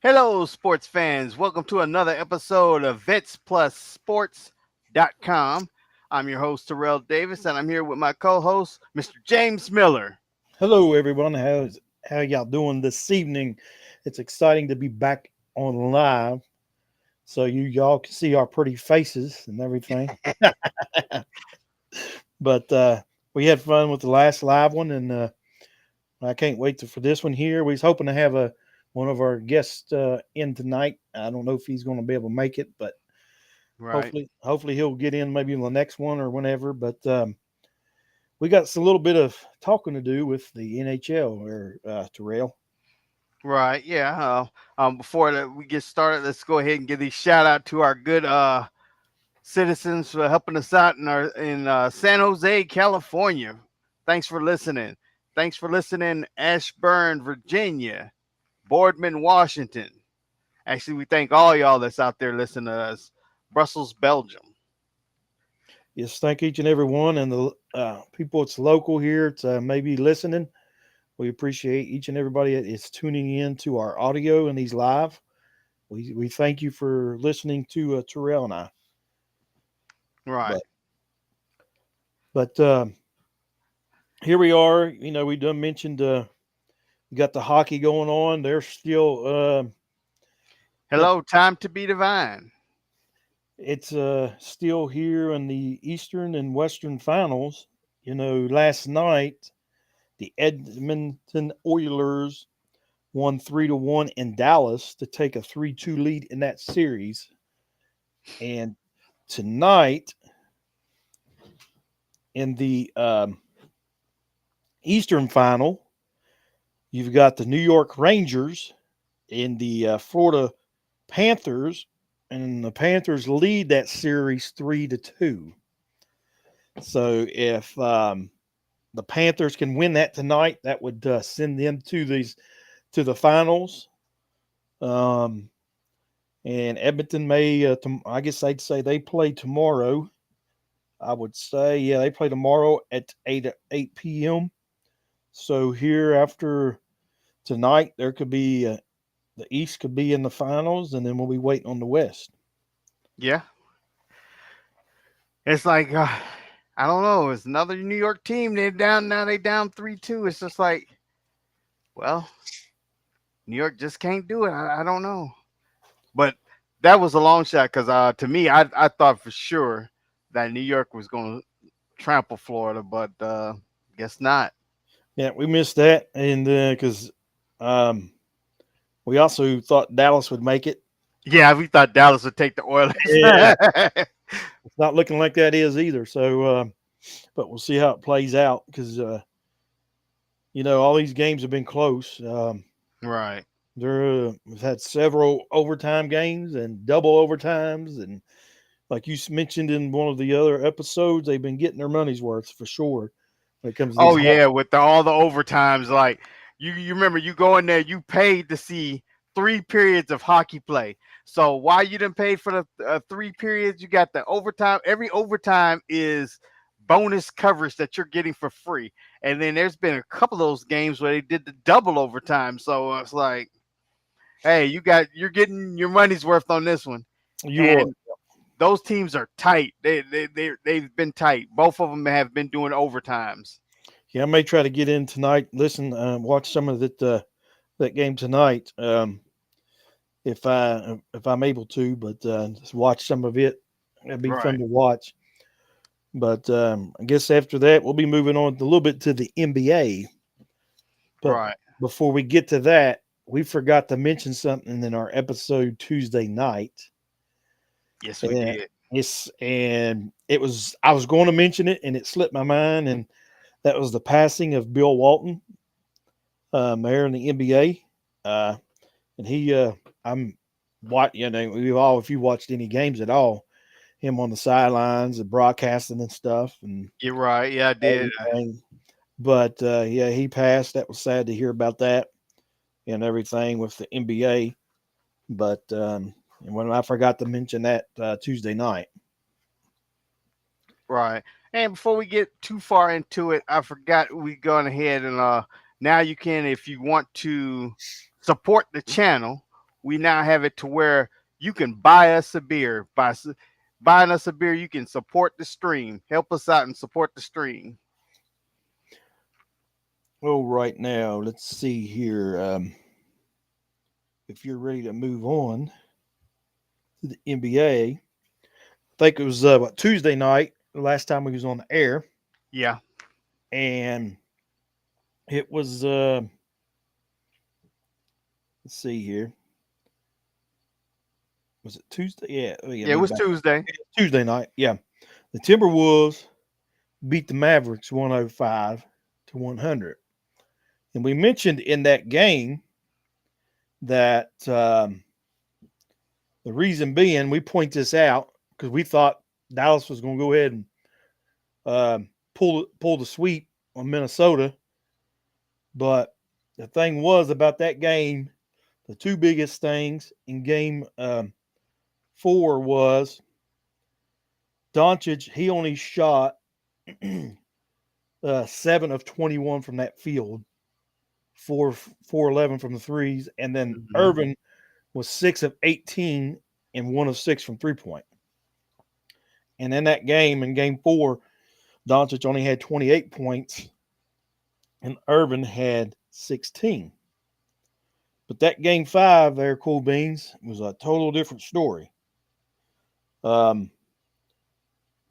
Hello, sports fans. Welcome to another episode of VetsPlusSports.com. I'm your host, Terrell Davis, and I'm here with my co host, Mr. James Miller. Hello, everyone. How y'all doing this evening? It's exciting to be back on live, so y'all can see our pretty faces and everything. But we had fun with the last live one, and I can't wait for this one here. We was hoping to have a one of our guests in tonight. I don't know if he's going to be able to make it, but Right. hopefully he'll get in maybe in the next one or whenever. But we got a little bit of talking to do with the NHL or Terrell. Right. Yeah. Before we get started, let's go ahead and give these shout out to our good citizens for helping us out in San Jose, California. Thanks for listening. Thanks for listening, Ashburn, Virginia, Boardman, Washington. Actually, we thank all y'all that's out there listening to us. Brussels, Belgium. Yes, thank each and every one, and the people it's local here. It's maybe listening. We appreciate each and everybody that is tuning in to our audio and these live. We thank you for listening to Terrell and I. Right. But but here we are. You know, we done mentioned we got the hockey going on. They're still got Hello, time to be divine. it's still here in the Eastern and Western finals. You know, last night the Edmonton Oilers won 3-1 in Dallas to take a 3-2 lead in that series. And tonight in the Eastern Final, you've got the New York Rangers and the Florida Panthers, and the Panthers lead that series 3-2. So if the Panthers can win that tonight, that would send them to the finals. Um, and Edmonton may, I guess I'd say they play tomorrow. I would say, yeah, they play tomorrow at 8 p.m. So here after tonight, there could be the East could be in the finals, and then we'll be waiting on the West. Yeah. It's like I don't know. It's another New York team. They're down now. They down 3-2. It's just like, well, New York just can't do it. I don't know. But that was a long shot because to me, I thought for sure that New York was going to trample Florida, but guess not. Yeah, we missed that, and because um, we also thought Dallas would make it. Yeah, we thought Dallas would take the Oilers. Yeah, it's not looking like that is either. So, but we'll see how it plays out because you know all these games have been close. Right. We've had several overtime games and double overtimes, and like you mentioned in one of the other episodes, they've been getting their money's worth for sure when it comes to Oh these. yeah, with all the overtimes, like you remember you go in there, you paid to see 3 periods of hockey play. So why you didn't pay for the 3 periods? You got the overtime. Every overtime is bonus coverage that you're getting for free. And then there's been a couple of those games where they did the double overtime. So it's like, hey, you're getting your money's worth on this one. You are. And those teams are tight. They've been tight. Both of them have been doing overtimes. Yeah, I may try to get in tonight. Listen, watch some of that game tonight. If I'm able to, but just watch some of it. It'd be fun Right. to watch. But I guess after that, we'll be moving on a little bit to the NBA. But Right. before we get to that, we forgot to mention something in our episode Tuesday night. Yes, we And did. it was I was going to mention it and it slipped my mind, and that was the passing of Bill Walton, mayor in the NBA. And he I'm what you know we all if you watched any games at all, him on the sidelines and broadcasting and stuff and You're right. Yeah, I did. everything. But yeah, he passed. That was sad to hear about that and everything with the NBA. But and when I forgot to mention that Tuesday night. Right. And before we get too far into it, I forgot we gone ahead and now you can, if you want to support the channel, we now have it to where you can buy us a beer. Buying us a beer, you can support the stream. Help us out and support the stream. Well, right now, let's see here. If you're ready to move on to the NBA, I think it was Tuesday night, the last time we was on the air, Yeah. and it was let's see here. Was it Tuesday? Yeah, oh, yeah. Yeah, it Let me was back. Tuesday. Tuesday night. Yeah, the Timberwolves beat the Mavericks 105-100, and we mentioned in that game that the reason being, we point this out because we thought Dallas was going to go ahead and pull the sweep on Minnesota, but the thing was about that game, the two biggest things in game 4 was Doncic. He only shot 7 of 21 from that field, 4-11 from the threes, and then Irvin was 6 of 18 and 1 of 6 from 3-point. And in that game, in game 4, Doncic only had 28 points and Irvin had 16. But that game 5 there, Cool Beans, was a total different story.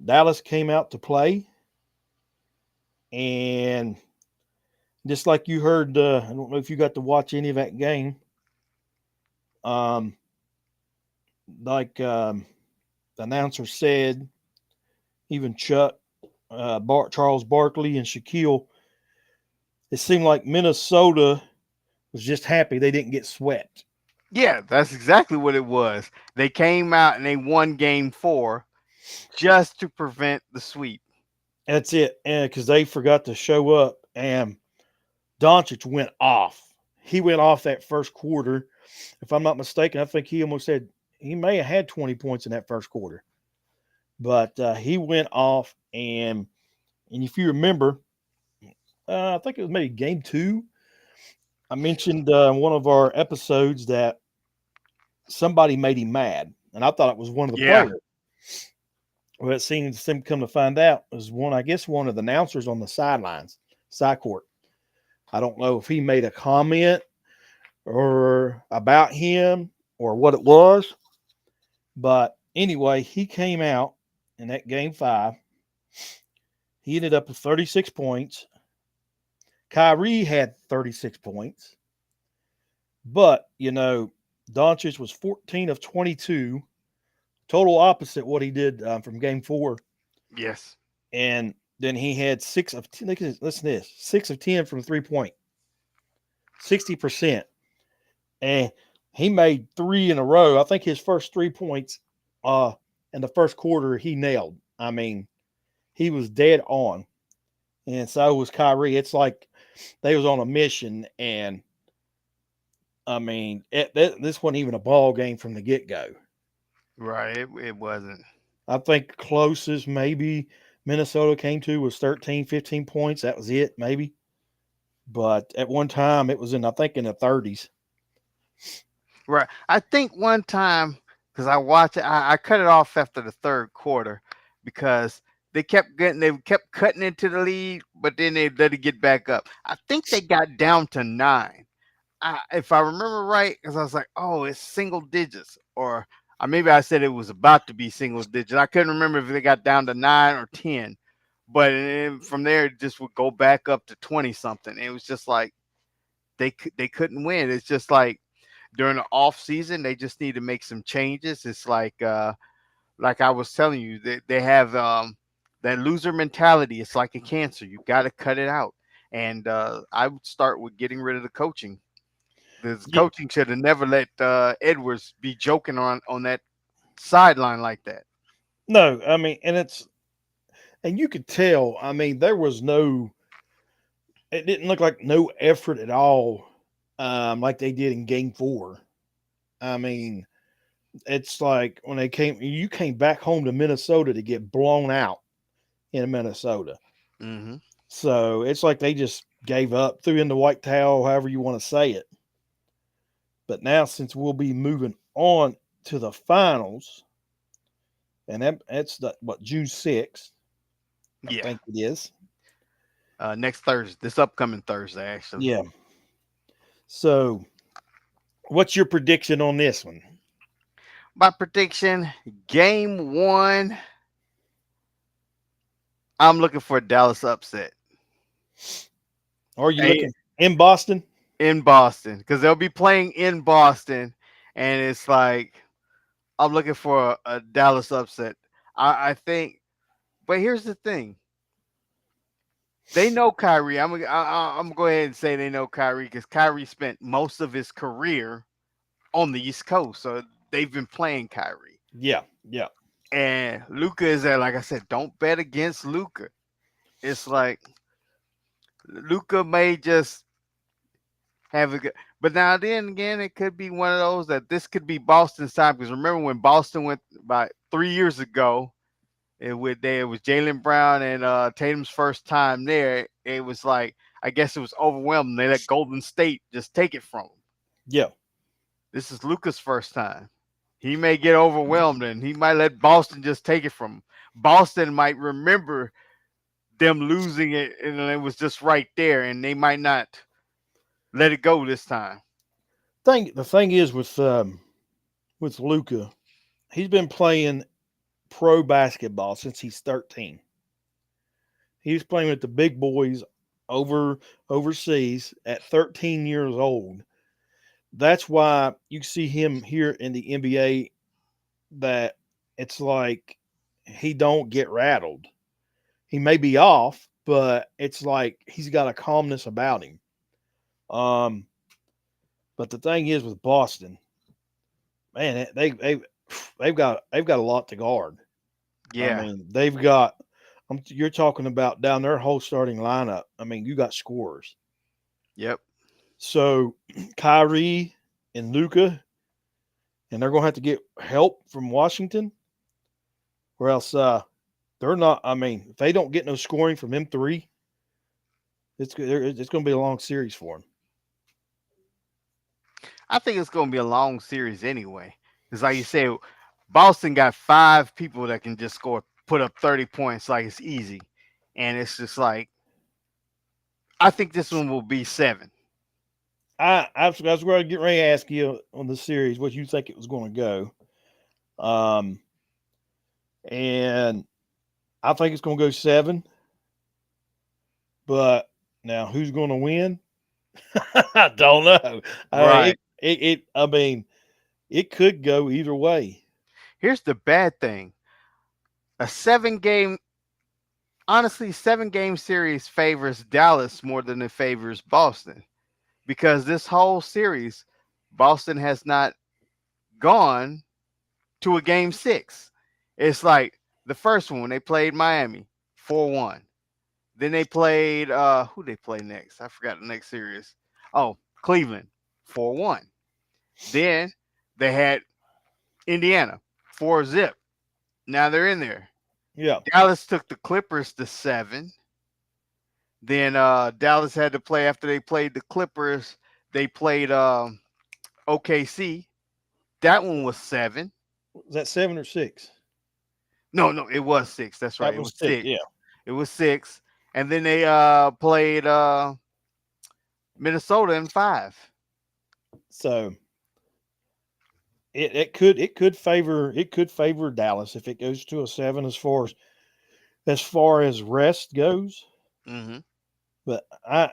Dallas came out to play, and just like you heard, I don't know if you got to watch any of that game. The announcer said, even Chuck, Charles Barkley, and Shaquille, it seemed like Minnesota was just happy they didn't get swept. Yeah, that's exactly what it was. They came out and they won game 4 just to prevent the sweep. That's it. And because they forgot to show up, and Doncic went off. He went off that first quarter. If I'm not mistaken, I think he almost said he may have had 20 points in that first quarter. But he went off, and if you remember, I think it was maybe game 2. I mentioned in one of our episodes that somebody made him mad, and I thought it was one of the players. Well, it seems to come to find out it was one of the announcers on the sidelines, side court. I don't know if he made a comment or about him or what it was, but anyway, he came out in that game 5. He ended up with 36 points. Kyrie had 36 points, but Doncic was 14 of 22, total opposite what he did from game 4. Yes. And then he had 6 of 10. Listen to this: 6 of 10 from 3-point, 60%. And he made 3 in a row. I think his first 3 points in the first quarter he nailed. I mean, he was dead on. And so was Kyrie. It's like they was on a mission, and I mean, this wasn't even a ball game from the get-go. Right. It wasn't. I think closest maybe Minnesota came to was 13, 15 points. That was it, maybe. But at one time, it was in the 30s. Right. I think one time, because I watched it, I cut it off after the third quarter because they kept cutting into the lead, but then they let it get back up. I think they got down to 9. If I remember right, because I was like, oh, it's single digits, or maybe I said it was about to be single digits. I couldn't remember if they got down to 9 or 10, but from there it just would go back up to 20 something. It was just like they couldn't win. It's just like during the off season, they just need to make some changes. It's like I was telling you, they have that loser mentality. It's like a cancer. You got to cut it out. And I would start with getting rid of the coaching. The coaching should have never let Edwards be joking on that sideline like that. No, I mean, and you could tell. I mean, there was it didn't look like no effort at all, like they did in game 4. I mean, it's like when you came back home to Minnesota to get blown out in Minnesota. Mm-hmm. So it's like they just gave up, threw in the white towel, however you want to say it. But now, since we'll be moving on to the finals, and that's June 6th, I Yeah. think it is. Next Thursday, this upcoming Thursday, actually. Yeah. So, what's your prediction on this one? My prediction: Game one. I'm looking for a Dallas upset. Are you Hey, looking in Boston? in Boston, because they'll be playing in Boston, and it's like I'm looking for a Dallas upset. I think, but here's the thing: they know Kyrie. I'm gonna go ahead and say they know Kyrie because Kyrie spent most of his career on the East Coast, so they've been playing Kyrie. Yeah, yeah. And Luca is there. Like I said, don't bet against Luca. It's like Luca may just have a good, but now then again, it could be one of those that this could be Boston's time. Because remember when Boston went about 3 years ago, it was Jalen Brown and Tatum's first time there. It was like I guess it was overwhelming. They let Golden State just take it from them. Yeah. This is Luca's first time. He may get overwhelmed and he might let Boston just take it from him. Boston might remember them losing it and it was just right there, and they might not let it go this time. The thing is with Luca, he's been playing pro basketball since he's 13. He was playing with the big boys overseas at 13 years old. That's why you see him here in the NBA that it's like he don't get rattled. He may be off, but it's like he's got a calmness about him. Um, but the thing is with Boston, man, they've got a lot to guard. I Yeah. mean, they've got. You're talking about down their whole starting lineup. I mean, you got scorers. Yep. So Kyrie and Luca, and they're going to have to get help from Washington, or else they're not. I mean, if they don't get no scoring from M3, it's going to be a long series for them. I think it's going to be a long series anyway. Because, like you said, Boston got five people that can just score, put up 30 points like it's easy. And it's just like, I think this one will be 7. I was going to get ready to ask you on the series what you think it was going to go. And I think it's going to go 7. But now who's going to win? I don't know. Right. I mean, it could go either way. Here's the bad thing: a 7 game, honestly, 7 game series favors Dallas more than it favors Boston. Because this whole series, Boston has not gone to a game 6. It's like the first one when they played Miami 4-1. Then they played who they play next? I forgot the next series. Oh, Cleveland 4-1. Then they had Indiana 4-0. Now they're in there. Yeah. Dallas took the Clippers to 7. Then Dallas had to play after they played the Clippers. They played OKC. That one was 7. Was that 7 or 6? No, it was 6. That's right. That It was was 6. 6. Yeah. It was 6. And then they played Minnesota in 5. So it could favor Dallas if it goes to a 7 as far as rest goes. Mm-hmm. But I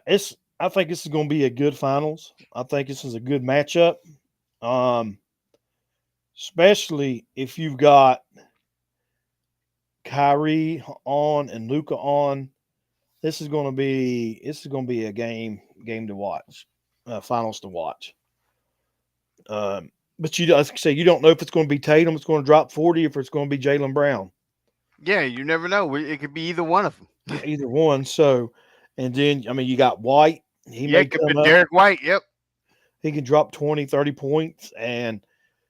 think this is going to be a good finals. I think this is a good matchup. Um, especially if you've got Kyrie on and Luca on. This is going to be a game to watch, finals to watch. But like I say, you don't know if it's going to be Tatum, it's going to drop 40, if it's going to be Jalen Brown. Yeah, you never know. It could be either one of them. Yeah, either one. So, and then I mean, you got White. He Yeah, may it could be come up. Derek White. Yep. He can drop 20, 30 points, and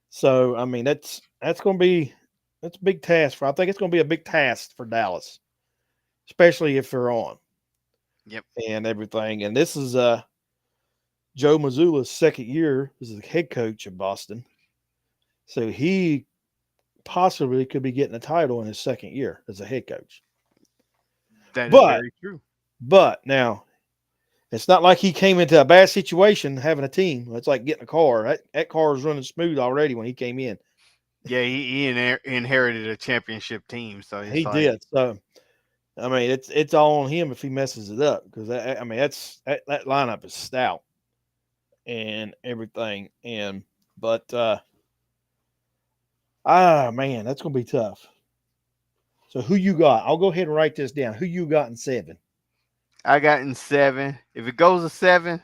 so I mean that's going to be a big task for. I think it's going to be a big task for Dallas, especially if they're on Yep. and everything. And this is Joe Mazzulla's second year as the head coach of Boston. So he possibly could be getting a title in his second year as a head coach. That is But very true. now it's not like he came into a bad situation having a team. It's like getting a car. That car was running smooth already when he came in. Yeah, he inherited a championship team, so it's He like, did. So I mean, it's all on him if he messes it up because I mean that lineup is stout and everything. But man, that's gonna be tough. So who you got? I'll go ahead and write this down. Who you got in 7? I got in 7. If it goes to 7,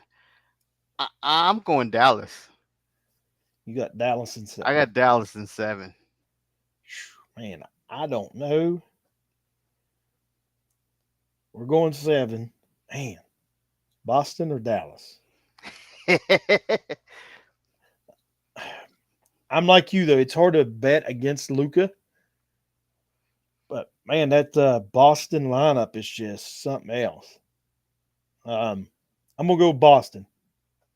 I'm going Dallas. You got Dallas in 7. I got Dallas in 7. Man, I don't know. We're going 7. Man, Boston or Dallas? I'm like you though. It's hard to bet against Luka. But man, that Boston lineup is just something else. I'm gonna go Boston.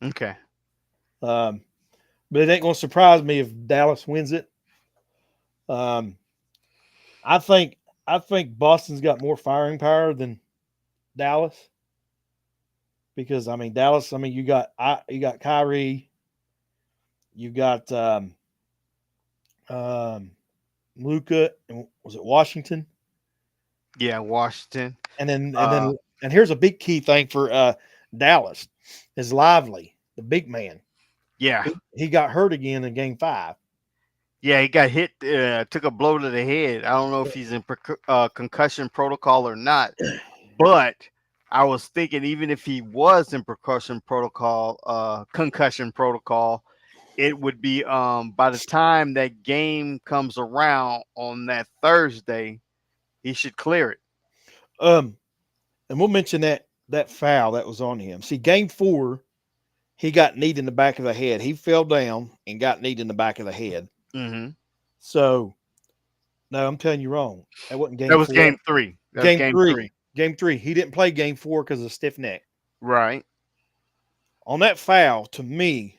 Okay. But it ain't gonna surprise me if Dallas wins it. I think Boston's got more firing power than Dallas because I mean Dallas. I mean you got Kyrie, you got Luka, and was it Washington? Yeah, Washington. And here's a big key thing for Dallas is Lively, the big man. Yeah. He got hurt again in Game 5. Yeah, he got hit, took a blow to the head. I don't know if he's in concussion protocol or not, but I was thinking even if he was in concussion protocol, it would be by the time that game comes around on that Thursday, he should clear it. And we'll mention that foul that was on him. See, Game 4, he got kneed in the back of the head. He fell down and got kneed in the back of the head. Mm-hmm. So, no, I'm telling you wrong. That wasn't Game 4. That was Game 3. That was Game 3. Game 3. He didn't play Game 4 because of stiff neck. Right. On that foul, to me,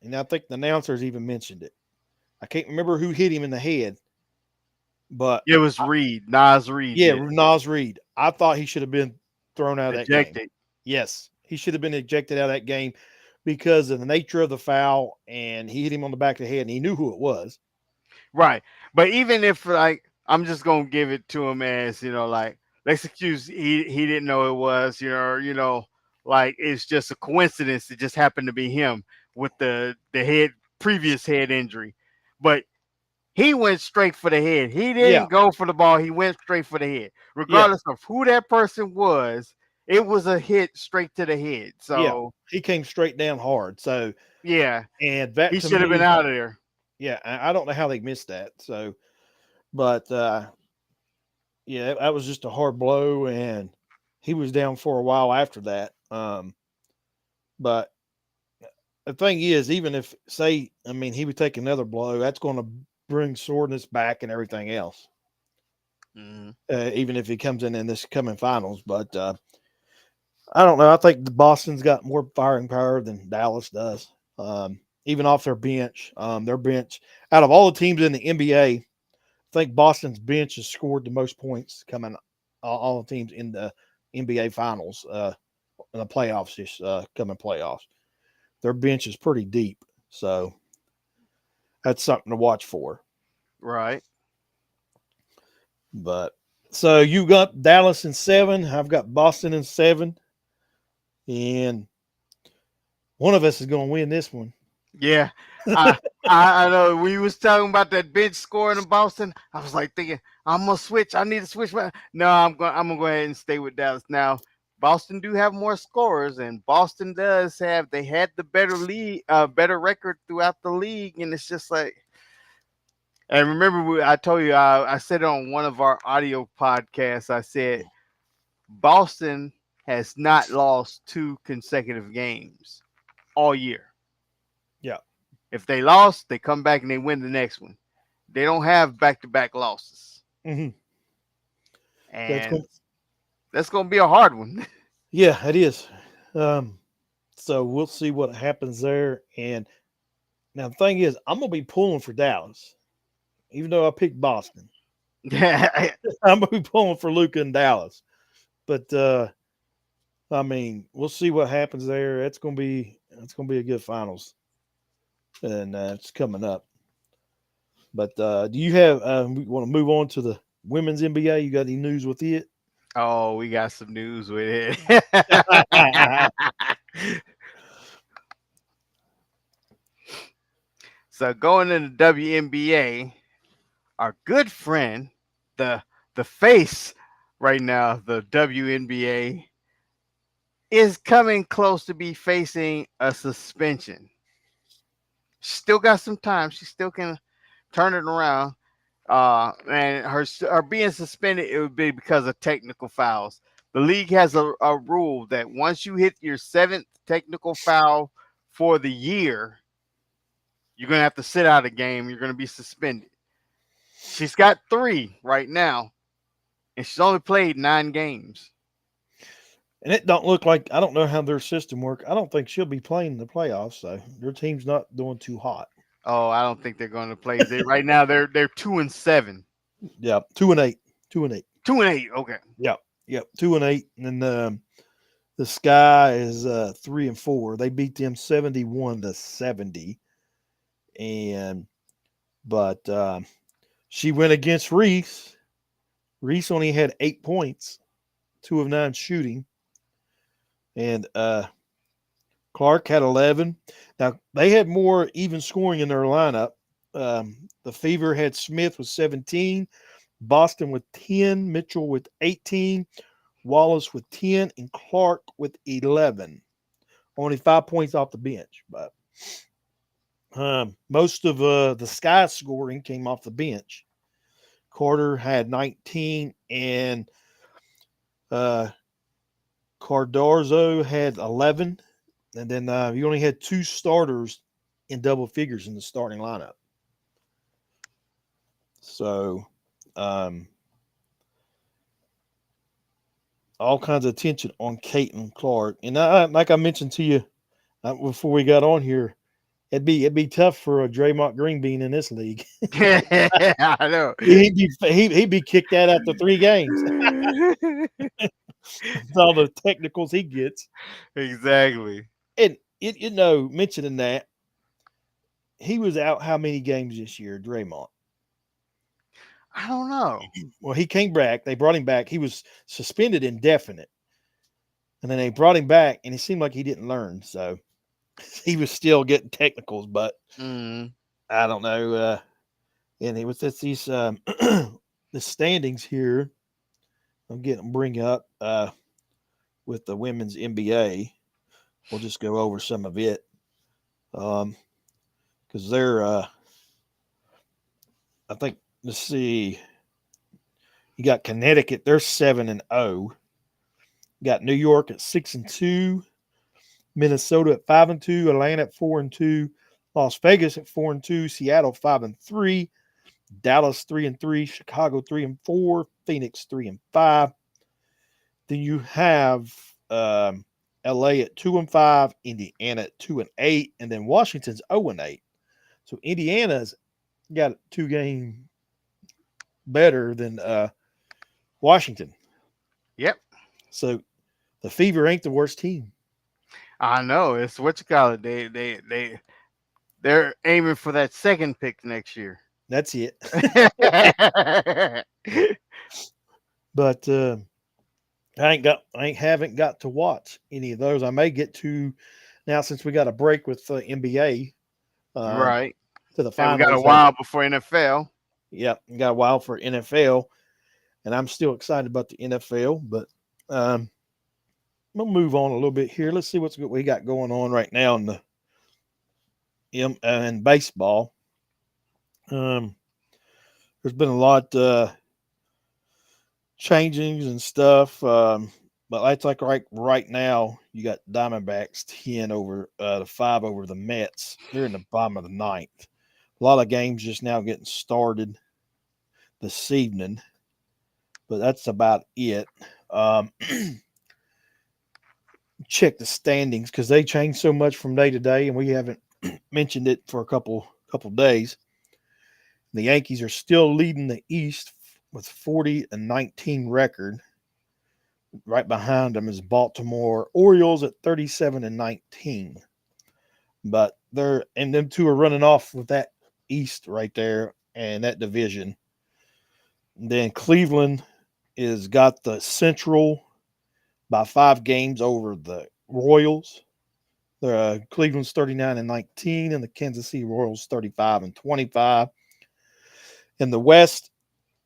and I think the announcers even mentioned it. I can't remember who hit him in the head, but it was Reed, Naz Reed. Yeah, Naz Reed. I thought he should have been thrown out of that game. Yes, he should have been ejected out of that game because of the nature of the foul, and he hit him on the back of the head, and he knew who it was. Right, but even if like I'm just gonna give it to him as like let's excuse he didn't know it was like it's just a coincidence. It just happened to be him with the previous head injury, but he went straight for the head. He didn't go for the ball. He went straight for the head, regardless of who that person was. It was a hit straight to the head. So he came straight down hard. So and that he should have been out of there. Yeah, I don't know how they missed that. So, but that was just a hard blow, and he was down for a while after that. But the thing is, even if he would take another blow, that's going to bring soreness back and everything else. Mm-hmm. Even if he comes in this coming finals, but I don't know. I think the Boston's got more firing power than Dallas does. Even off their bench, out of all the teams in the NBA, I think Boston's bench has scored the most points coming all the teams in the NBA finals in the playoffs this coming playoffs. Their bench is pretty deep, so that's something to watch for. Right. But so you got Dallas in 7. I've got Boston in 7, and one of us is going to win this one. Yeah, I know. We was talking about that bench scoring in Boston. I was like thinking, I'm gonna switch. I need to switch. No, I'm gonna go ahead and stay with Dallas. Now, Boston do have more scorers, and Boston does have. They had the better league, better record throughout the league, and it's just like. And remember, I told you, I said on one of our audio podcasts, I said Boston has not lost 2 consecutive games all year. Yeah. If they lost, they come back and they win the next one. They don't have back-to-back losses. Mm-hmm. And that's going to be a hard one. Yeah, it is. So we'll see what happens there. And now the thing is, I'm gonna be pulling for Dallas, even though I picked Boston. I'm gonna be pulling for Luka and Dallas. But I mean, we'll see what happens there. It's gonna be a good finals, and it's coming up. But do you have? We want to move on to the women's NBA. You got any news with it? Oh, we got some news with it. So going into WNBA, our good friend, the face right now, the WNBA, is coming close to be facing a suspension. Still got some time. She still can turn it around. And her being suspended, it would be because of technical fouls. The league has a rule that once you hit your seventh technical foul for the year, you're gonna have to sit out a game. You're gonna be suspended. She's got 3 right now, and she's only played 9 games. And it don't look like, I don't know how their system work. I don't think she'll be playing in the playoffs. So their team's not doing too hot. Oh, I don't think they're going to play. Right now they're 2-7, Yeah, 2-8, 2-8. 2-8. Okay. Yep, 2-8, and then the Sky is 3-4. They beat them 71-70, and but she went against Reese. Reese only had 8 points, 2 of 9 shooting, and Clark had 11. Now they had more even scoring in their lineup. The Fever had Smith with 17, Boston with 10, Mitchell with 18, Wallace with 10, and Clark with 11. Only 5 points off the bench. But most of the Sky scoring came off the bench. Carter had 19, and Cardozo had 11. And then you only had 2 starters in double figures in the starting lineup. So all kinds of attention on Caitlin Clark. And like I mentioned to you before we got on here, it'd be tough for a Draymond Green being in this league. I know. He'd be kicked out after 3 games. All the technicals he gets. Exactly. And mentioning that, he was out how many games this year, Draymond? I don't know. Well, he came back. They brought him back. He was suspended indefinite. And then they brought him back, and it seemed like he didn't learn. So he was still getting technicals, but I don't know. And it was just these the standings here. I'm getting bring up with the women's NBA. We'll just go over some of it because they're. I think, let's see. You got Connecticut. They're 7-0. You got New York at 6-2. Minnesota at 5-2. Atlanta at 4-2. Las Vegas at 4-2. Seattle 5-3. Dallas 3-3. Chicago 3-4. Phoenix 3-5. Then you have LA at 2-5. Indiana at 2-8. And then Washington's 0-8. So Indiana's got 2 games better than Washington. Yep. So the Fever ain't the worst team. I know. It's what you call it. They're aiming for that second pick next year. That's it. But I haven't got to watch any of those. I may get to now since we got a break with NBA. Right. To the And finals. we got a while before NFL. Yep, got a while for NFL, and I'm still excited about the NFL. But we'll move on a little bit here. Let's see what we got going on right now in baseball. There's been a lot changings and stuff, but it's like right now you got Diamondbacks 10 over the 5 over the Mets. They're in the bottom of the 9th. A lot of games just now getting started this evening, but that's about it. check the standings because they change so much from day to day, and we haven't mentioned it for a couple days. The Yankees are still leading the East with 40-19 record. Right behind them is Baltimore Orioles at 37-19. But them two are running off with that East right there and that division. And then Cleveland is got the Central by 5 games over the Royals. Cleveland's 39-19, and the Kansas City Royals 35-25. In the West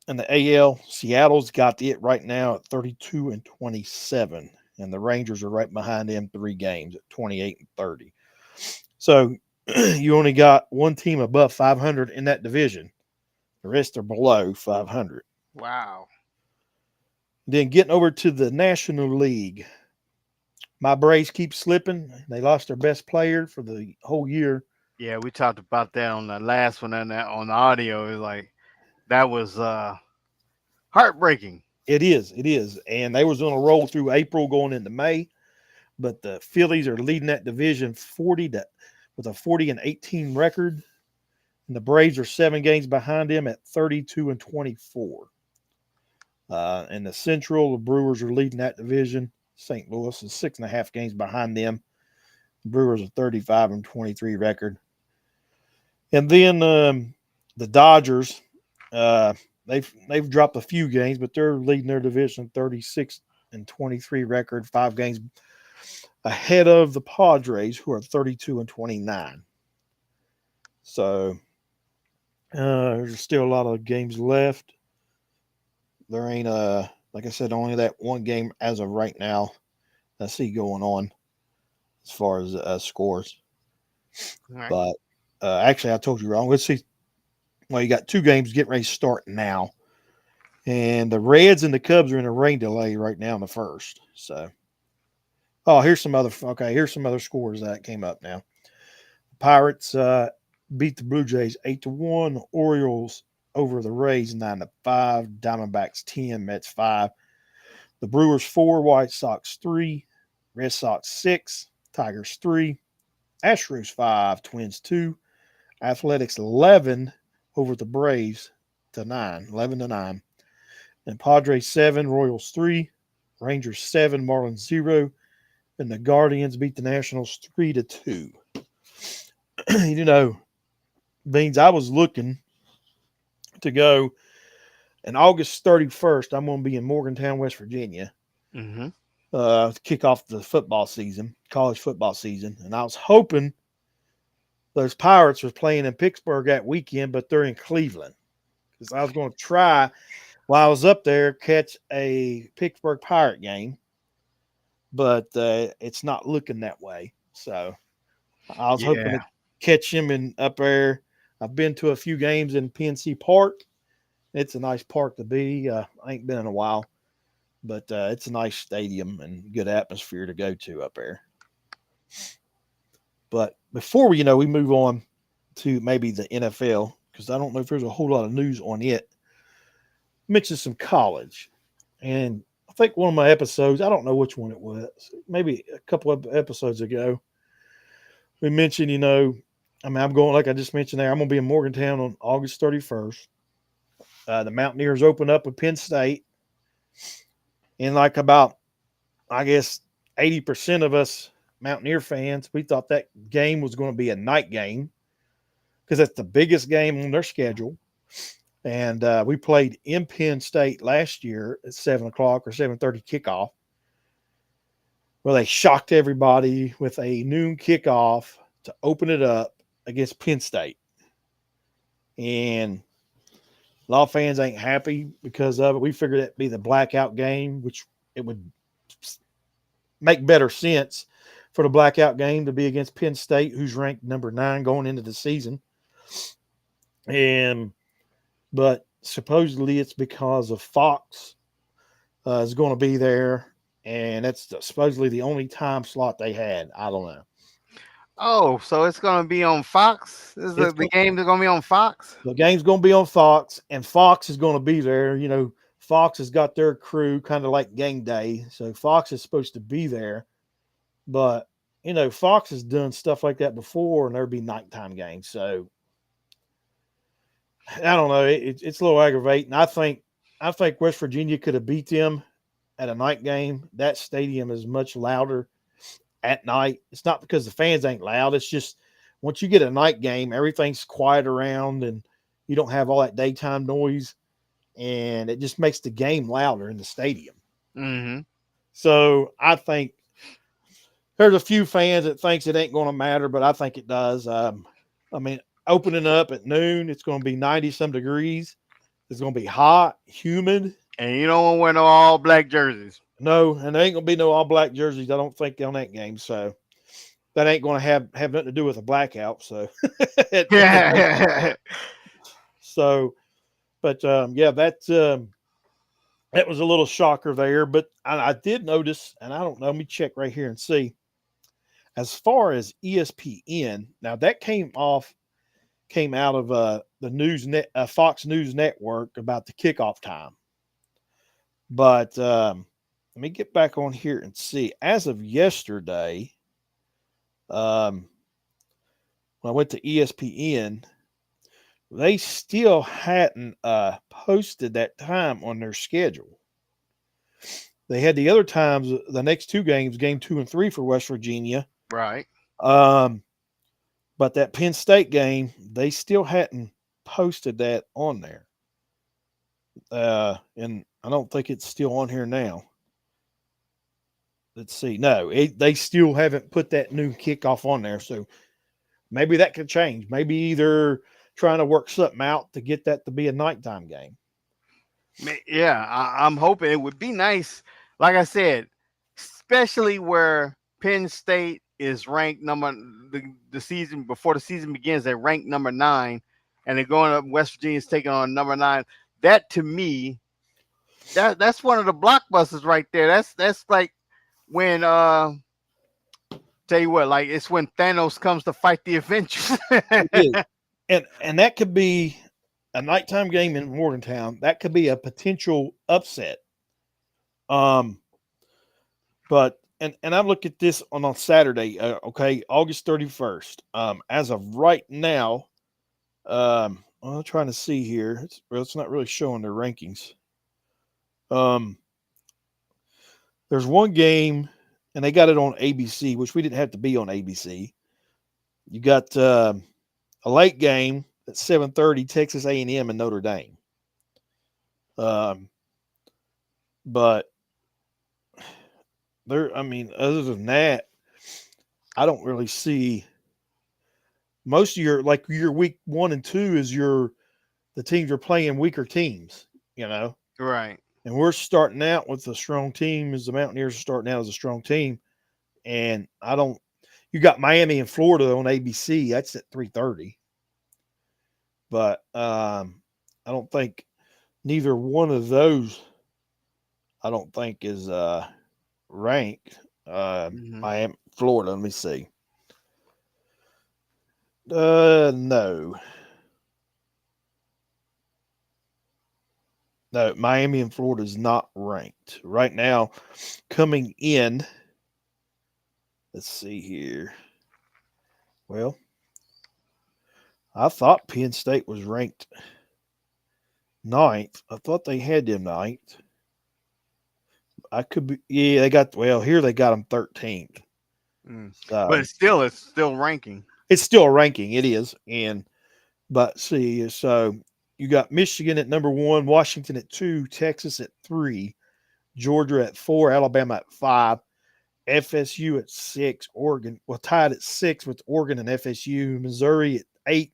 and the AL, Seattle's got it right now at 32-27, and the Rangers are right behind them 3 games at 28-30. So you only got one team above 500 in that division. The rest are below 500. Wow. Then getting over to the National League, my Braves keep slipping. They lost their best player for the whole year. Yeah, we talked about that on the last one and that on the audio. It was like that was heartbreaking. It is. And they was on a roll through April going into May. But the Phillies are leading that division with a 40-18 record. And the Braves are 7 games behind them at 32-24. In the Central, the Brewers are leading that division. St. Louis is 6.5 games behind them. The Brewers are 35-23 record. And then the Dodgers, they've dropped a few games, but they're leading their division 36-23 record, 5 games ahead of the Padres, who are 32-29. So there's still a lot of games left. There ain't like I said, only that one game as of right now I see going on as far as scores. Right. But actually, I told you wrong. Let's see. Well, you got 2 games getting ready to start now. And the Reds and the Cubs are in a rain delay right now in the first. So, here's some other scores that came up now. Pirates beat the Blue Jays 8-1. Orioles over the Rays 9-5. Diamondbacks 10. Mets 5. The Brewers 4. White Sox 3. Red Sox 6. Tigers 3. Astros 5. Twins 2. Athletics 11 over the Braves to 9. 11-9. And Padres 7. Royals 3. Rangers 7. Marlins 0. And the Guardians beat the Nationals 3-2. Beans, I was looking to go, and August 31st, I'm going to be in Morgantown, West Virginia, to kick off the football season, college football season. And I was hoping those Pirates was playing in Pittsburgh that weekend, but they're in Cleveland. Because I was going to try, while I was up there, catch a Pittsburgh Pirate game. But it's not looking that way. So I was hoping to catch him up there. I've been to a few games in PNC Park. It's a nice park to be. I ain't been in a while. But it's a nice stadium and good atmosphere to go to up there. But before we move on to maybe the NFL, because I don't know if there's a whole lot of news on it, mention some college. And I think one of my episodes, I don't know which one it was, maybe a couple of episodes ago, we mentioned, I'm going, like I just mentioned there, I'm going to be in Morgantown on August 31st. The Mountaineers open up with Penn State. And like about, I guess, 80% of us Mountaineer fans, we thought that game was going to be a night game because that's the biggest game on their schedule. And we played in Penn State last year at 7 o'clock or 7:30 kickoff. Well, they shocked everybody with a noon kickoff to open it up against Penn State. And a lot of fans ain't happy because of it. We figured it'd be the blackout game, which it would make better sense for the blackout game to be against Penn State, who's ranked number 9 going into the season. But supposedly it's because of Fox is going to be there, and that's supposedly the only time slot they had. I don't know. Oh, so it's going to be on Fox? The game is going to be on Fox? The game's going to be on Fox, and Fox is going to be there. Fox has got their crew kind of like game day, so Fox is supposed to be there. But Fox has done stuff like that before, and there'd be nighttime games. So I don't know. It's a little aggravating. I think West Virginia could have beat them at a night game. That stadium is much louder at night. It's not because the fans ain't loud. It's just once you get a night game, everything's quiet around, and you don't have all that daytime noise, and it just makes the game louder in the stadium. Mm-hmm. So I think there's a few fans that thinks it ain't going to matter, but I think it does. I mean, opening up at noon, it's going to be 90 some degrees. It's going to be hot, humid. And you don't want to wear no all black jerseys. No, and there ain't going to be no all black jerseys, I don't think, on that game. So that ain't going to have nothing to do with a blackout. So, Yeah. so, but yeah, that was a little shocker there. But I did notice, and I don't know, let me check right here and see. As far as ESPN, now that came out of the Fox News Network about the kickoff time. But let me get back on here and see. As of yesterday, when I went to ESPN, they still hadn't posted that time on their schedule. They had the other times, the next two games, game 2 and 3 for West Virginia. Right. But that Penn State game, they still hadn't posted that on there. And I don't think it's still on here now. Let's see. No, they still haven't put that new kickoff on there. So maybe that could change. Maybe either trying to work something out to get that to be a nighttime game. Yeah, I'm hoping it would be nice. Like I said, especially where Penn State is ranked the season before the season begins. They're ranked number 9, and they're going up. West Virginia's taking on number 9. That to me, that's one of the blockbusters right there. That's like when tell you what, like it's when Thanos comes to fight the Avengers. and that could be a nighttime game in Morgantown. That could be a potential upset. But I look at this on Saturday. Okay, August 31st. As of right now, I'm trying to see here. It's not really showing their rankings. There's one game, and they got it on ABC, which we didn't have to be on ABC. You got a late game at 7:30, Texas A&M and Notre Dame. But other than that, I don't really see. Most of your week 1 and 2 is the teams are playing weaker teams, Right. And we're starting out with a strong team. As the Mountaineers are starting out as a strong team, and you got Miami and Florida on ABC. That's at 3:30. But I don't think neither one of those. I don't think is ranked. Miami, Florida. Let me see. No. No, Miami and Florida is not ranked right now. Coming in, let's see here. Well, I thought Penn State was ranked 9th. I thought they had them 9th. I could be. Yeah, here they got them 13th. But it's still ranking. It's still a ranking. It is, but see, so. You got Michigan at number 1, Washington at 2, Texas at 3, Georgia at 4, Alabama at 5, FSU at 6, Oregon, tied at 6 with Oregon and FSU, Missouri at 8,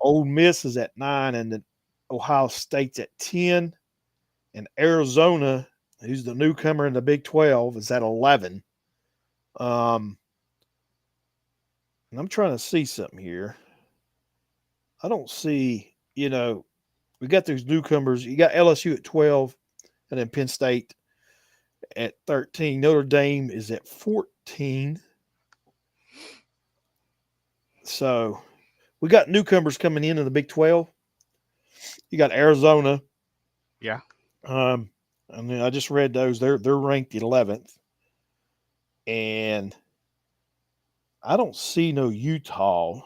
Ole Miss is at 9, and then Ohio State's at 10, and Arizona, who's the newcomer in the Big 12, is at 11. And I'm trying to see something here. I don't see. We got those newcomers. You got LSU at 12, and then Penn State at 13. Notre Dame is at 14. So we got newcomers coming in the Big 12. You got Arizona. Yeah. And then I just read those. They're ranked 11th. and I don't see no Utah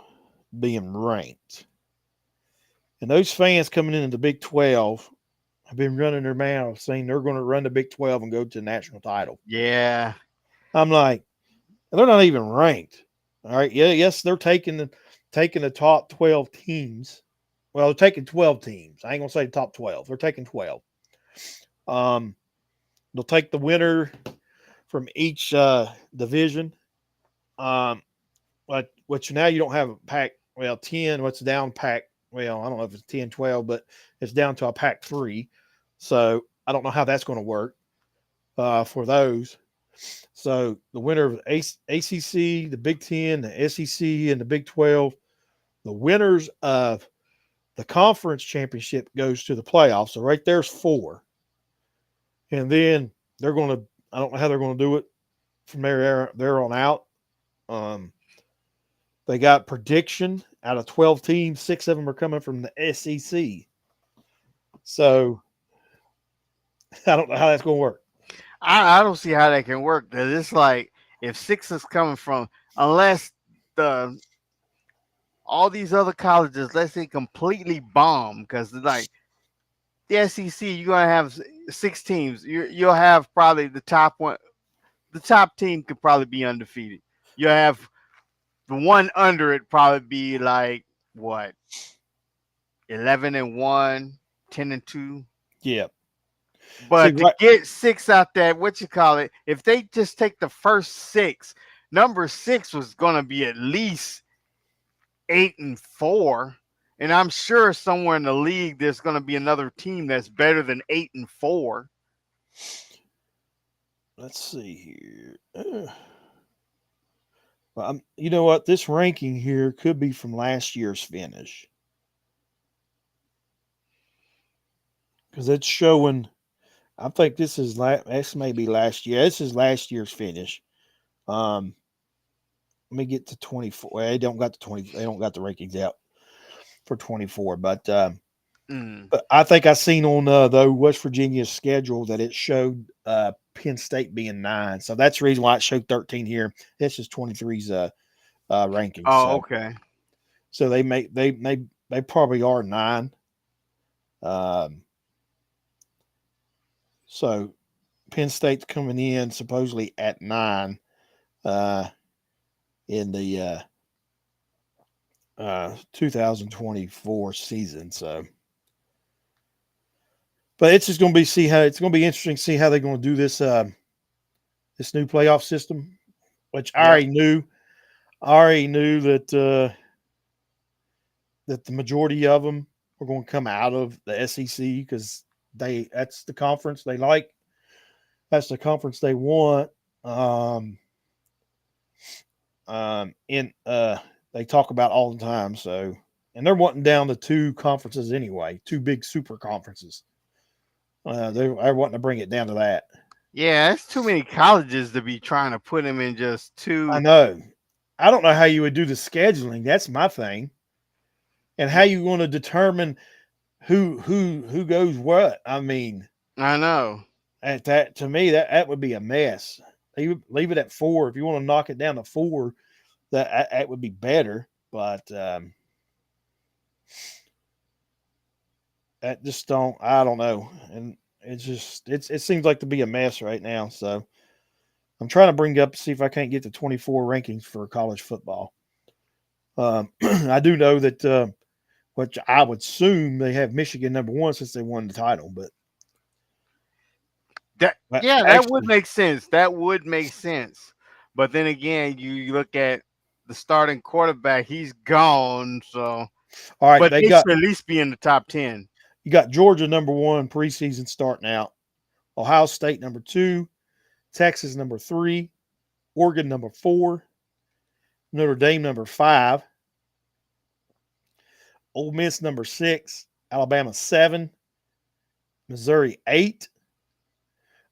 being ranked. And those fans coming into the Big 12 have been running their mouths saying they're going to run the Big 12 and go to the national title. Yeah. I'm like, they're not even ranked. All right. Yeah, yes, they're taking the top 12 teams. Well, they're taking 12 teams. I ain't gonna say the top 12. They're taking 12. They'll take the winner from each division. Which now you don't have a pack. Well, 10. What's down pack? Well, I don't know if it's 10, 12, but it's down to a pack 3. So I don't know how that's going to work for those. So the winner of ACC, the Big 10, the SEC, and the Big 12, the winners of the conference championship goes to the playoffs. So right there's 4. And then they're going to, I don't know how they're going to do it from there on out. They got prediction out of 12 teams, 6 of them are coming from the SEC. So I don't know how that's going to work. I don't see how that can work. Cause it's like if 6 is coming from, unless all these other colleges, let's say, completely bomb, because like the SEC, you're gonna have 6 teams. You'll have probably the top one. The top team could probably be undefeated. You'll have the one under it probably be like what, 11-1, 10-2. Yeah. But See, to get 6 out there, what you call it, if they just take the first 6, number 6 was gonna be at least 8-4. And I'm sure somewhere in the league there's gonna be another team that's better than 8-4. Let's see here. Well, you know what? This ranking here could be from last year's finish. Because it's showing, I think this may be last year. This is last year's finish. Let me get to 24. Well, they don't got the rankings out for 24, but I think I seen on though West Virginia's schedule that it showed Penn State being 9. So that's the reason why it showed 13 here. This is 23's rankings. Oh, okay. So they probably are 9. So Penn State's coming in supposedly at 9 in the 2024 season. So, but it's just going to be it's going to be interesting to see how they're going to do this this new playoff system, which I already knew. I already knew that that the majority of them are going to come out of the SEC because that's the conference they like. That's the conference they want. They talk about all the time. So, and they're wanting down to 2 conferences anyway, 2 big super conferences. They're wanting to bring it down to that. Yeah, it's too many colleges to be trying to put them in just 2. I know. I don't know how you would do the scheduling. That's my thing. And how you going to determine who goes what? I mean, I know. To me that would be a mess. Leave it at 4 if you want to knock it down to 4. That would be better, but that just I don't know, and it seems like to be a mess right now. So I'm trying to bring up to see if I can't get the 24 rankings for college football. I do know that which I would assume they have Michigan number 1 since they won the title, but that would make sense. That would make sense. But then again, you look at the starting quarterback; he's gone. So, all right, but they should at least be in the top 10. You got Georgia number 1 preseason starting out, Ohio State number 2, Texas number 3, Oregon number 4, Notre Dame number 5, Ole Miss number 6, Alabama 7, Missouri 8.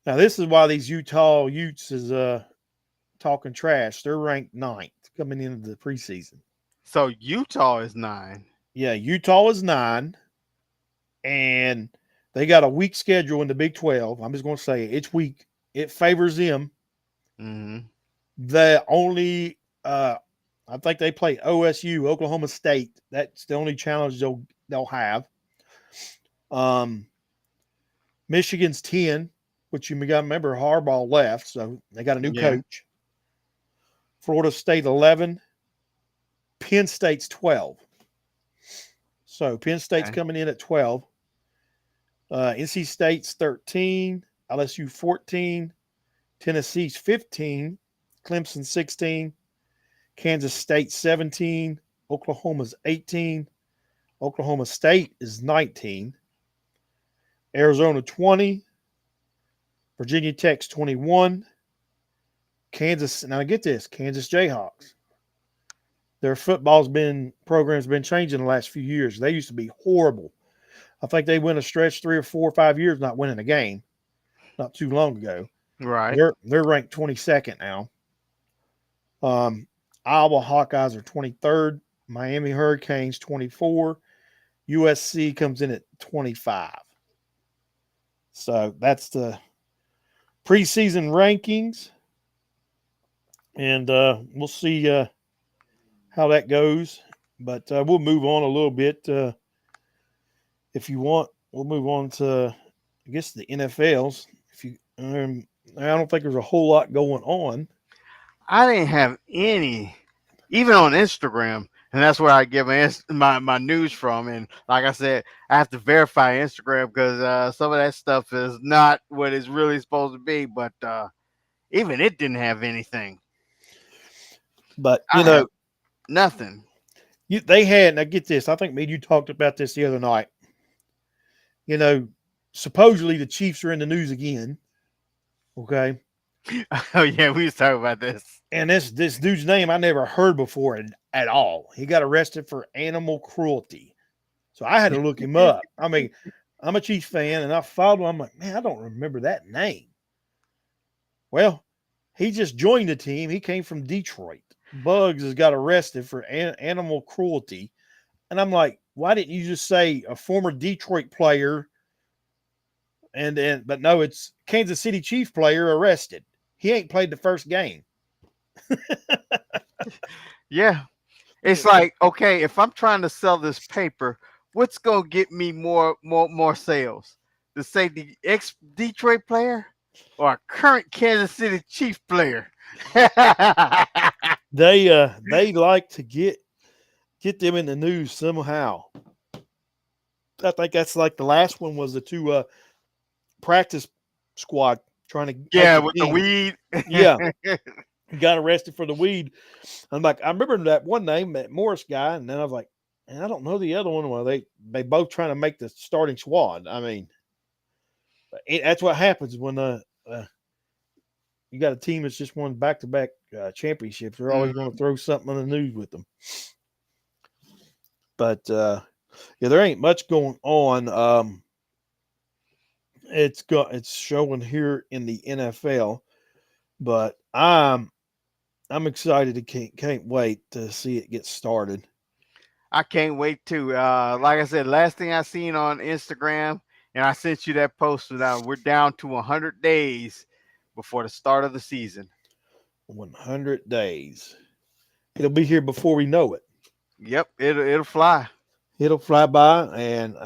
Now this is why these Utah Utes is talking trash. They're ranked 9th coming into the preseason. So Utah is 9. Yeah, Utah is 9, and they got a weak schedule in the Big 12. I'm just going to say it. It's weak. It favors them. Mm-hmm. The only, I think they play OSU, Oklahoma State. That's the only challenge they'll have. Michigan's 10, which you got to remember Harbaugh left, so they got a new Yeah. coach. Florida State 11, Penn State's 12. So Penn State's Okay. coming in at 12. NC State's 13, LSU 14, Tennessee's 15, Clemson 16, Kansas State 17, Oklahoma's 18, Oklahoma State is 19, Arizona 20, Virginia Tech's 21, Kansas. Now get this, Kansas Jayhawks. Their program's been changing the last few years. They used to be horrible. I think they went a stretch 3 or 4 or 5 years not winning a game, not too long ago. Right. They're ranked 22nd now. Iowa Hawkeyes are 23rd. Miami Hurricanes 24. USC comes in at 25. So that's the preseason rankings, and we'll see how that goes. But we'll move on a little bit. If you want, we'll move on to, I guess, the NFLs. If you, I don't think there's a whole lot going on. I didn't have any, even on Instagram, and that's where I get my news from. And like I said, I have to verify Instagram because some of that stuff is not what it's really supposed to be. But even it didn't have anything. But I have nothing. they had. Now get this. I think me and you talked about this the other night. Supposedly the Chiefs are in the news again. Okay. Oh yeah, we was talking about this. And this dude's name I never heard before at all. He got arrested for animal cruelty. So I had to look him up. I mean, I'm a Chiefs fan, and I followed him. I'm like, man, I don't remember that name. Well, he just joined the team. He came from Detroit. Bugs has got arrested for animal cruelty. And I'm like, why didn't you just say a former Detroit player? But no, it's Kansas City Chief player arrested. He ain't played the first game. Yeah, it's like, okay, if I'm trying to sell this paper, what's gonna get me more sales? To say the ex Detroit player or a current Kansas City Chief player? They like to get them in the news somehow. I think that's like the last one was the two practice squad trying to Yeah, with the weed. Yeah, got arrested for the weed. I'm like, I remember that one name, that Morris guy, and then I was like, man, I don't know the other one. Well, they both trying to make the starting squad. I mean, that's what happens when you got a team that's just won back-to-back championships. They're always going to throw something on the news with them. But yeah, there ain't much going on. It's showing here in the NFL, but I'm excited to can't wait to see it get started. I can't wait to. Like I said, last thing I seen on Instagram, and I sent you that post. Now we're down to 100 days before the start of the season. 100 days. It'll be here before we know it. Yep, it'll fly. It'll fly by, and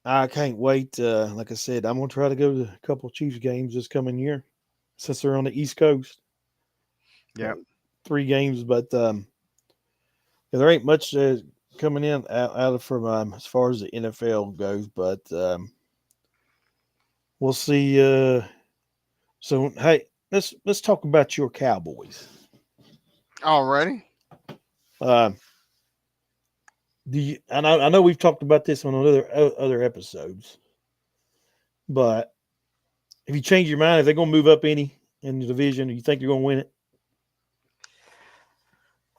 I can't wait. Like I said, I'm gonna try to go to a couple of Chiefs games this coming year, since they're on the East Coast. Yeah, 3 games, but there ain't much coming in out from as far as the NFL goes. But we'll see. So hey, let's talk about your Cowboys. already. I know we've talked about this on other episodes, but if you change your mind, if they're going to move up any in the division, you think they're going to win it?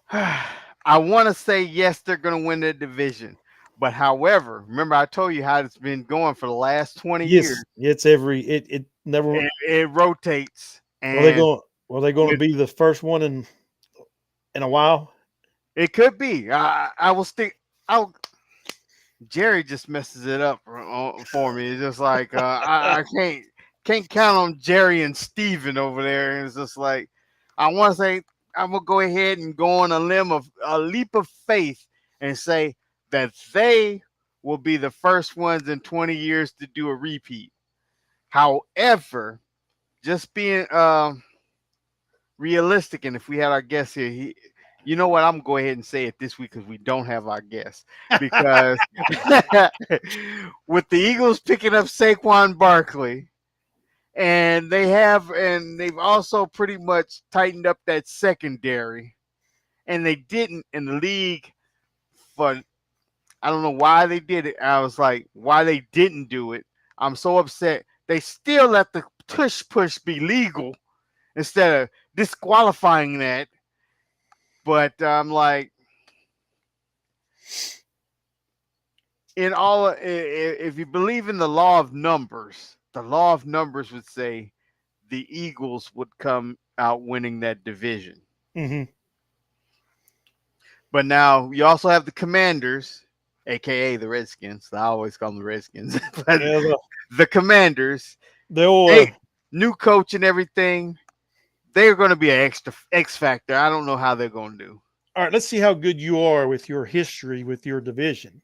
I want to say yes, they're going to win the division. But however, remember I told you how it's been going for the last 20 years. It's it never it rotates. And are they going to be the first one in a while? It could be. I will stick. Jerry just messes it up for me. It's just like I can't count on Jerry and Steven over there. And it's just like, I want to say I'm gonna go ahead and go on a leap of faith and say that they will be the first ones in 20 years to do a repeat. However, just being realistic, and if we had our guest here, you know what? I'm gonna go ahead and say it this week because we don't have our guest. Because with the Eagles picking up Saquon Barkley, and they've also pretty much tightened up that secondary, and they didn't in the league for I don't know why they did it. I was like, why they didn't do it. I'm so upset. They still let the tush push be legal instead of disqualifying that. But I'm like, if you believe in the law of numbers, the law of numbers would say the Eagles would come out winning that division. Mm-hmm. But now you also have the Commanders, aka the Redskins. I always call them the Redskins. But Yeah, the Commanders, they'll. they new coach and everything. They're going to be an extra X factor. I don't know how they're going to do. All right, let's see how good you are with your history with your division.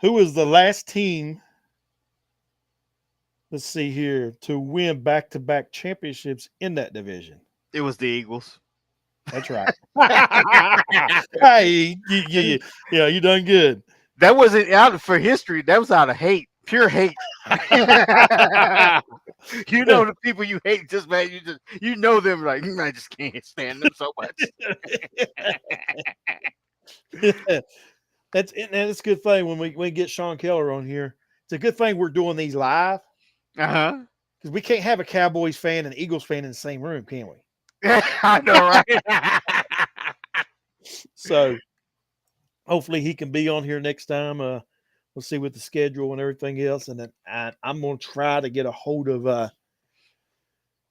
Who was the last team? Let's see here to win back-to-back championships in that division. It was the Eagles. That's right. Hey, yeah, you done good. That wasn't out for history. That was out of hate, pure hate. You know the people you hate, just man, you know them like I just can't stand them so much. That's a good thing when we get Sean Keller on here. It's a good thing we're doing these live Uh because we can't have a Cowboys fan and Eagles fan in the same room, can we? huh. I know, right? So hopefully he can be on here next time. We'll see with the schedule and everything else, and then I'm going to try to get a hold of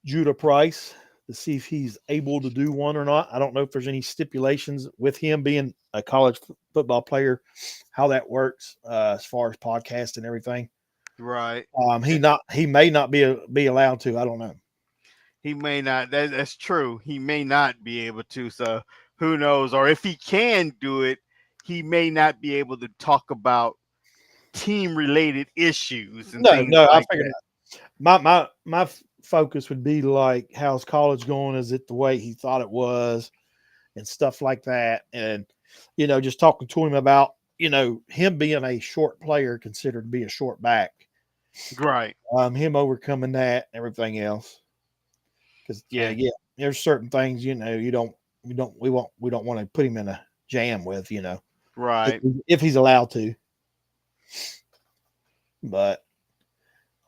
Judah Price to see if he's able to do one or not. I don't know if there's any stipulations with him being a college football player, how that works as far as podcast and everything. Right. He may not be allowed to. I don't know. He may not. That's true. He may not be able to. So who knows? Or if he can do it, he may not be able to talk about team-related issues and things No, I like figured that. my focus would be like how's college going? Is it the way he thought it was, and stuff like that, and just talking to him about him being a short player considered to be a short back, Right. him overcoming that and everything else. Because there's certain things we don't want to put him in a jam with, Right. if he's allowed to. But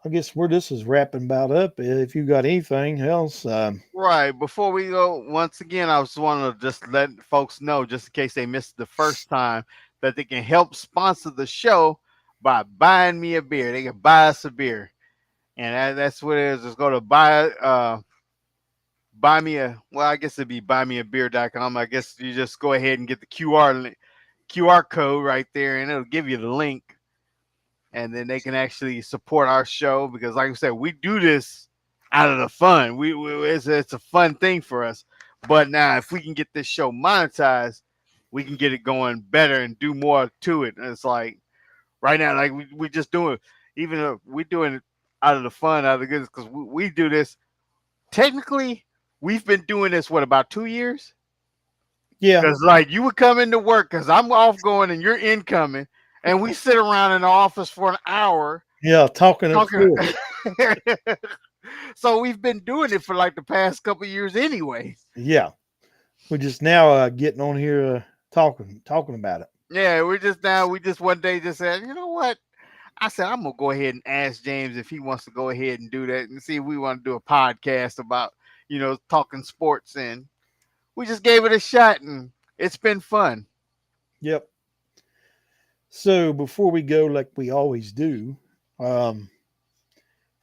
I guess this is wrapping about up. If you got anything else, Right. Before we go, once again, I just want to just let folks know, just in case they missed the first time, that they can help sponsor the show by buying me a beer. They can buy us a beer, and that's what it is. Just go to buy me a. Well, I guess it'd be buymeabeer.com. I guess you just go ahead and get the QR code right there, and it'll give you the link, and then they can actually support our show because, like I said, we do this out of the fun. It's a fun thing for us. But now, if we can get this show monetized, we can get it going better and do more to it. And it's like right now, like we just doing, even though we're doing it out of the fun, out of the goodness, because we do this. Technically, we've been doing this about 2 years. yeah, Because like you would come into work because I'm off going and you're incoming, and we sit around in the office for an hour talking. So we've been doing it for like the past couple of years anyway. Yeah, we're just now getting on here talking about it. Yeah, we just one day just said, you know what? I said I'm gonna go ahead and ask James if he wants to go ahead and do that and see if we want to do a podcast about talking sports, and we just gave it a shot and it's been fun. Yep. So before we go, like we always do,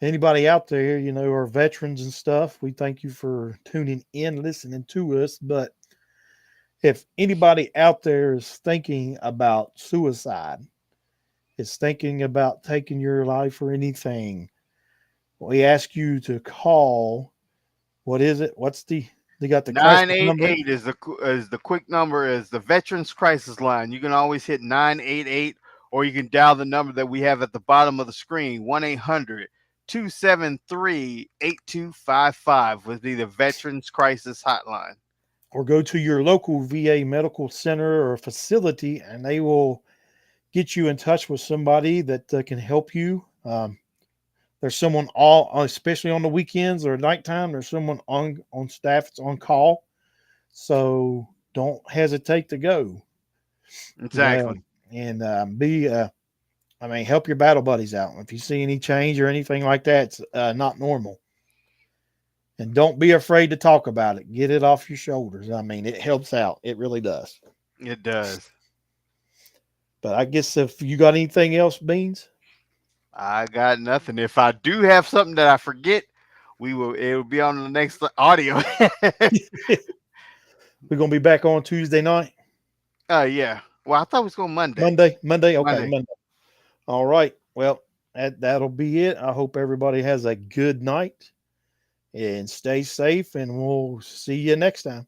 anybody out there, our veterans and stuff, we thank you for tuning in, listening to us. But if anybody out there is thinking about suicide, is thinking about taking your life or anything, we ask you to call What is it? What's they got the crisis number? 988 is the quick number, is the Veterans Crisis Line. You can always hit 988, or you can dial the number that we have at the bottom of the screen, 1-800-273-8255 would be the Veterans Crisis Hotline. Or go to your local VA medical center or facility, and they will get you in touch with somebody that can help you. There's someone especially on the weekends or nighttime. There's someone on staff that's on call, so don't hesitate to go. Exactly. And help your battle buddies out. If you see any change or anything like that, it's not normal. And don't be afraid to talk about it. Get it off your shoulders. I mean, it helps out. It really does. It does. But I guess if you got anything else, Beans? I got nothing. If I do have something that I forget, it'll be on the next audio. We're gonna be back on Tuesday night. Yeah. Well, I thought it was going Monday. Monday. Okay, Monday. All right. Well, that'll be it. I hope everybody has a good night and stay safe, and we'll see you next time.